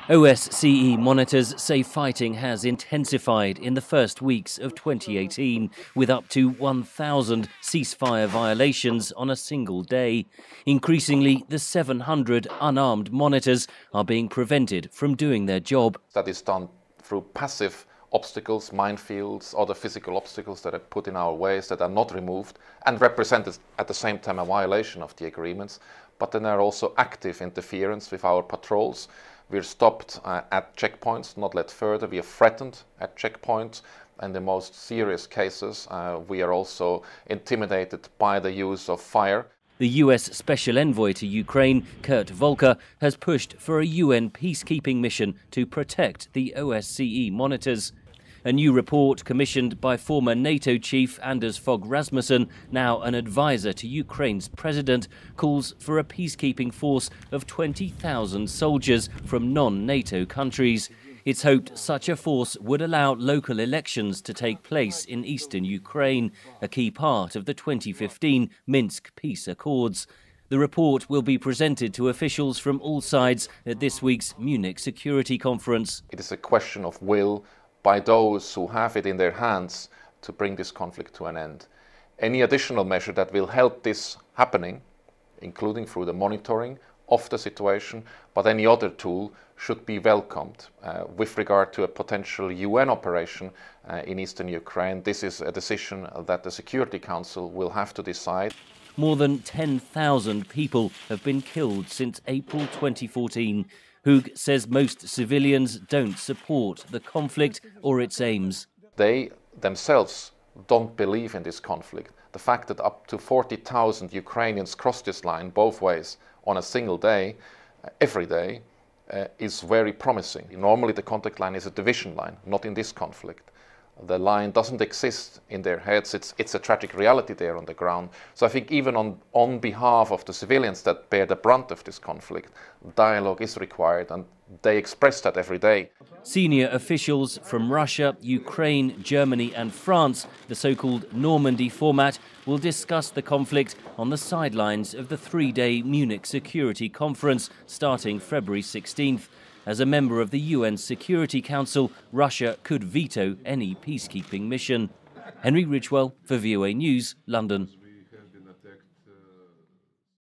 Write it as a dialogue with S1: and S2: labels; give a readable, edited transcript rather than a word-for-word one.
S1: OSCE monitors say fighting has intensified in the first weeks of 2018, with up to 1,000 ceasefire violations on a single day. Increasingly, the 700 unarmed monitors are being prevented from doing their job.
S2: That is done through passive obstacles, minefields, other physical obstacles that are put in our ways that are not removed and represented at the same time a violation of the agreements. But then there are also active interference with our patrols. We're stopped at checkpoints, not let further. We are threatened at checkpoints. In the most serious cases, we are also intimidated by the use of fire.
S1: The US Special Envoy to Ukraine, Kurt Volker, has pushed for a UN peacekeeping mission to protect the OSCE monitors. A new report commissioned by former NATO chief Anders Fogh Rasmussen, now an advisor to Ukraine's president, calls for a peacekeeping force of 20,000 soldiers from non-NATO countries. It's hoped such a force would allow local elections to take place in eastern Ukraine, a key part of the 2015 Minsk peace accords. The report will be presented to officials from all sides at this week's Munich Security Conference.
S2: It is a question of will by those who have it in their hands to bring this conflict to an end. Any additional measure that will help this happening, including through the monitoring of the situation, but any other tool should be welcomed. With regard to a potential UN operation in eastern Ukraine, this is a decision that the Security Council will have to decide.
S1: More than 10,000 people have been killed since April 2014. Hug says most civilians don't support the conflict or its aims.
S2: They themselves don't believe in this conflict. The fact that up to 40,000 Ukrainians cross this line both ways on a single day, every day, is very promising. Normally the contact line is a division line, not in this conflict. The line doesn't exist in their heads. It's a tragic reality there on the ground. So I think even on behalf of the civilians that bear the brunt of this conflict, dialogue is required, and they express that every day.
S1: Senior officials from Russia, Ukraine, Germany and France, the so-called Normandy format, will discuss the conflict on the sidelines of the three-day Munich Security Conference starting February 16th. As a member of the UN Security Council, Russia could veto any peacekeeping mission. Henry Ridgwell for VOA News, London.